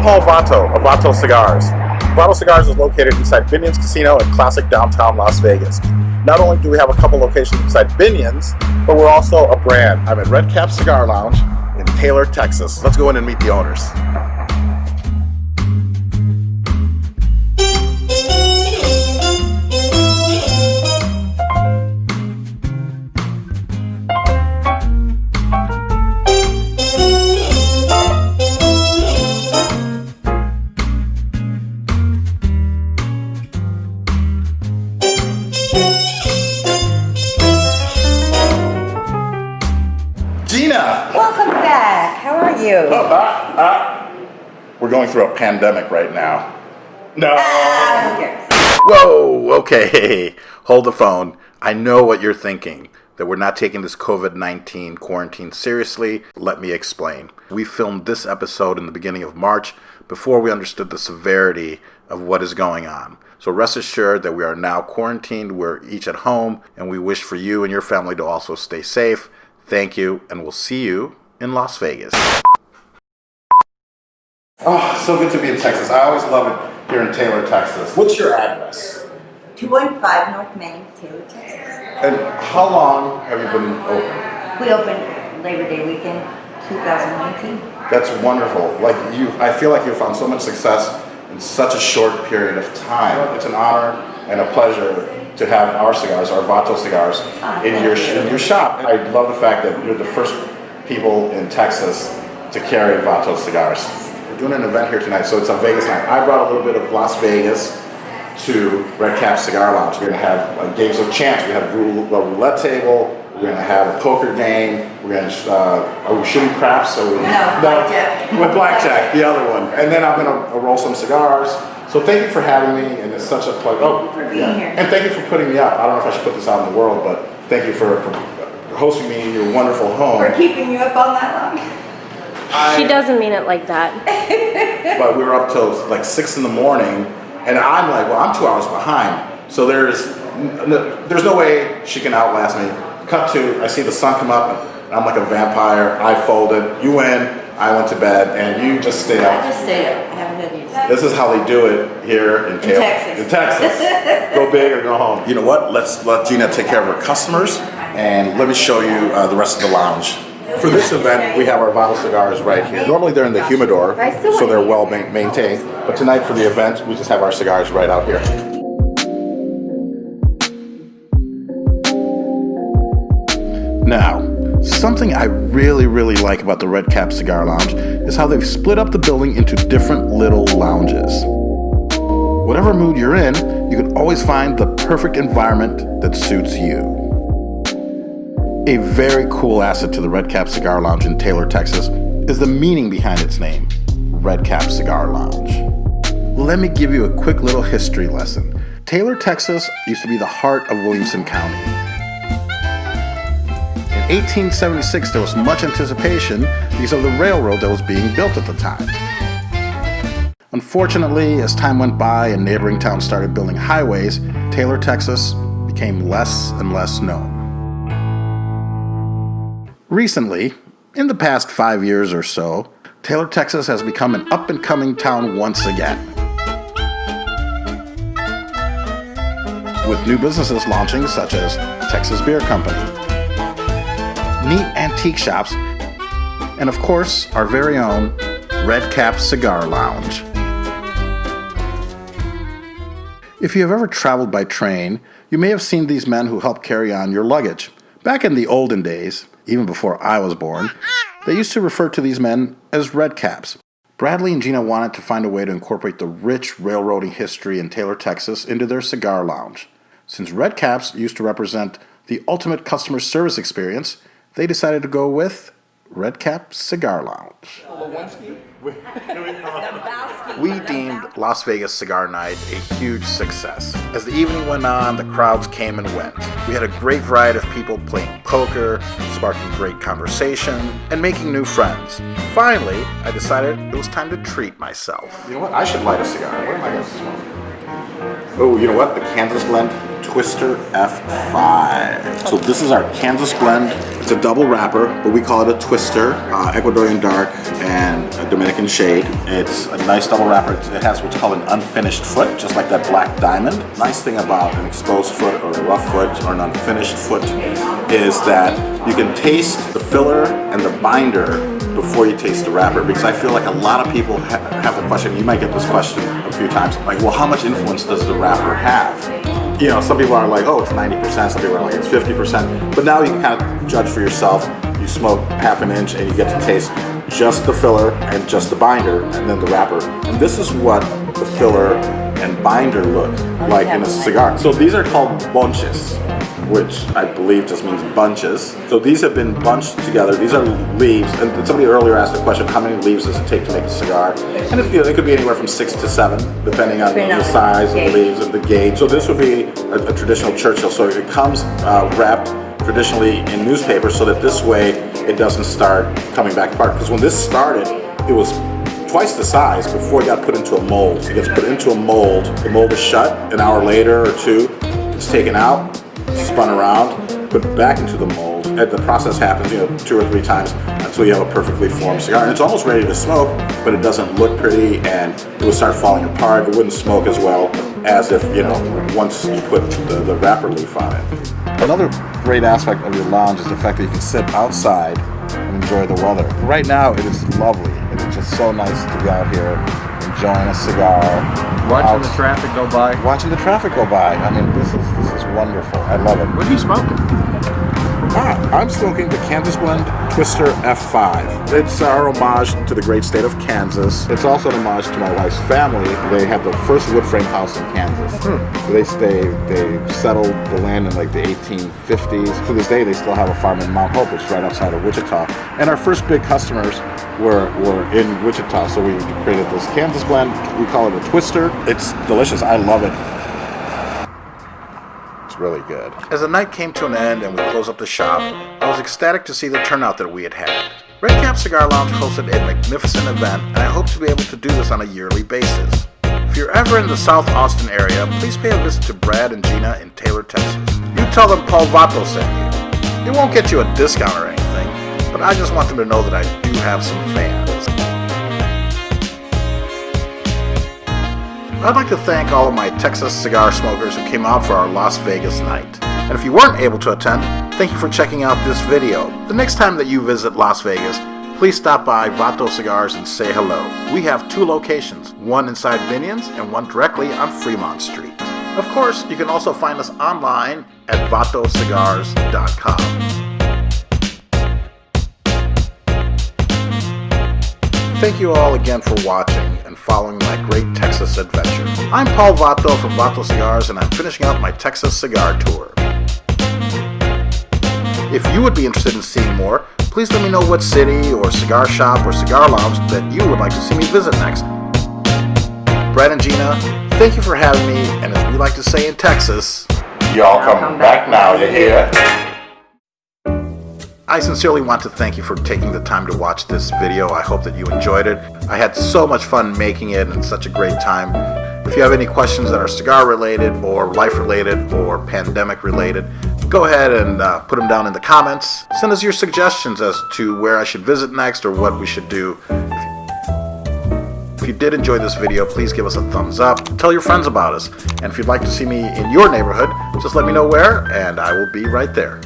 call Vato of Vato Cigars. Vato Cigars is located inside Binion's Casino in classic downtown Las Vegas. Not only do we have a couple locations inside Binion's, but we're also a brand. I'm at Red Cap Cigar Lounge in Taylor, Texas. Let's go in and meet the owners. Gina! Welcome back. How are you? We're going through a pandemic right now. No! Who cares? Whoa, okay. Hold the phone. I know what you're thinking, that we're not taking this COVID-19 quarantine seriously. Let me explain. We filmed this episode in the beginning of March before we understood the severity of what is going on. So rest assured that we are now quarantined. We're each at home, and we wish for you and your family to also stay safe. Thank you, and we'll see you in Las Vegas. Oh, so good to be in Texas. I always love it here in Taylor, Texas. What's your address? 215 North Main, Taylor, Texas. And how long have you been open? We opened Labor Day weekend, 2019. That's wonderful. I feel like you've found so much success in such a short period of time. It's an honor and a pleasure to have our cigars, our Vato cigars, in your shop. I love the fact that you're the first people in Texas to carry Vato cigars. We're doing an event here tonight, so it's a Vegas night. I brought a little bit of Las Vegas to Red Cap Cigar Lounge. We're going to have games of chance. We have a roulette table. We're going to have a poker game. We're going to, are we shooting craps? No, blackjack. With blackjack, the other one. And then I'm going to roll some cigars. So thank you for having me, and it's such a pleasure. For being here. And thank you for putting me up. I don't know if I should put this out in the world, but thank you for hosting me in your wonderful home. We're keeping you up all night long. She doesn't mean it like that. But we were up till like 6 in the morning, and I'm like, well, I'm 2 hours behind. So there's no way she can outlast me. Cut to, I see the sun come up, and I'm like a vampire. I folded. You win. I went to bed, and you just stayed up. I just stayed up. I haven't done anything. This is how they do it here in Texas. In Texas. Go big or go home. You know what? Let's let Gina take care of her customers, and let me show you the rest of the lounge. For this event, we have our Vato cigars right here. Normally they're in the humidor, so they're well maintained. But tonight for the event, we just have our cigars right out here. Now, something I really like about the Red Cap Cigar Lounge is how they've split up the building into different little lounges. Whatever mood you're in, you can always find the perfect environment that suits you. A very cool asset to the Red Cap Cigar Lounge in Taylor, Texas is the meaning behind its name, Red Cap Cigar Lounge. Let me give you a quick little history lesson. Taylor, Texas used to be the heart of Williamson County. In 1876, there was much anticipation because of the railroad that was being built at the time. Unfortunately, as time went by and neighboring towns started building highways, Taylor, Texas became less and less known. Recently, in the past 5 years or so, Taylor, Texas has become an up-and-coming town once again, with new businesses launching such as Texas Beer Company, neat antique shops, and of course, our very own Red Cap Cigar Lounge. If you have ever traveled by train, you may have seen these men who help carry on your luggage. Back in the olden days, even before I was born, they used to refer to these men as Red Caps. Bradley and Gina wanted to find a way to incorporate the rich railroading history in Taylor, Texas into their cigar lounge. Since Red Caps used to represent the ultimate customer service experience, they decided to go with Red Cap Cigar Lounge. We deemed Las Vegas Cigar Night a huge success. As the evening went on, the crowds came and went. We had a great variety of people playing poker, sparking great conversation, and making new friends. Finally, I decided it was time to treat myself. You know what? I should light a cigar. What am I going to smoke? Oh, you know what? The Kansas blend Twister F5. So this is our Kansas blend. It's a double wrapper, but we call it a Twister, Ecuadorian dark and a Dominican shade. It's a nice double wrapper. It has what's called an unfinished foot, just like that black diamond. Nice thing about an exposed foot or a rough foot or an unfinished foot is that you can taste the filler and the binder before you taste the wrapper, because I feel like a lot of people have the question, you might get this question a few times, like, well, how much influence does the wrapper have? You know, some people are like, oh, it's 90%, some people are like, it's 50%, but now you can kind of judge for yourself. You smoke half an inch and you get to taste just the filler and just the binder and then the wrapper. And this is what the filler and binder look like in a cigar. So these are called bunches, which I believe just means bunches. So these have been bunched together. These are leaves. And somebody earlier asked the question, how many leaves does it take to make a cigar? And it could be anywhere from 6 to 7, depending on the size of the leaves and the gauge. So this would be a traditional Churchill. So it comes wrapped traditionally in newspaper so that this way it doesn't start coming back apart. Because when this started, it was twice the size before it got put into a mold. It gets put into a mold. The mold is shut. An hour later or two, it's taken out, spun around, put back into the mold. And the process happens, 2 or 3 times until you have a perfectly formed cigar. And it's almost ready to smoke, but it doesn't look pretty, and it would start falling apart. It wouldn't smoke as well as if, once you put the wrapper leaf on it. Another great aspect of your lounge is the fact that you can sit outside and enjoy the weather. Right now, it is lovely. It is just so nice to be out here enjoying a cigar. Watching the traffic go by. Watching the traffic go by. I mean, this is wonderful. I love it. What are you smoking? I'm smoking the Kansas Blend Twister F5. It's our homage to the great state of Kansas. It's also an homage to my wife's family. They had the first wood frame house in Kansas. So they settled the land in like the 1850s. To this day, they still have a farm in Mount Hope, which is right outside of Wichita. And our first big customers were in Wichita. So we created this Kansas Blend. We call it a Twister. It's delicious. I love it. Really good. As the night came to an end and we closed up the shop, I was ecstatic to see the turnout that we had had. Red Cap Cigar Lounge hosted a magnificent event, and I hope to be able to do this on a yearly basis. If you're ever in the South Austin area, please pay a visit to Brad and Gina in Taylor, Texas. You tell them Paul Vato sent you. It won't get you a discount or anything, but I just want them to know that I do have some fans. I'd like to thank all of my Texas cigar smokers who came out for our Las Vegas night. And if you weren't able to attend, thank you for checking out this video. The next time that you visit Las Vegas, please stop by Vato Cigars and say hello. We have 2 locations, one inside Binion's and one directly on Fremont Street. Of course, you can also find us online at vatocigars.com. Thank you all again for watching and following my great Texas adventure. I'm Paul Vato from Vato Cigars, and I'm finishing up my Texas cigar tour. If you would be interested in seeing more, please let me know what city or cigar shop or cigar lounge that you would like to see me visit next. Brad and Gina, thank you for having me, and as we like to say in Texas, y'all come back now, you hear? I sincerely want to thank you for taking the time to watch this video. I hope that you enjoyed it. I had so much fun making it and such a great time. If you have any questions that are cigar related or life related or pandemic related, go ahead and put them down in the comments. Send us your suggestions as to where I should visit next or what we should do. If you did enjoy this video, please give us a thumbs up. Tell your friends about us. And if you'd like to see me in your neighborhood, just let me know where and I will be right there.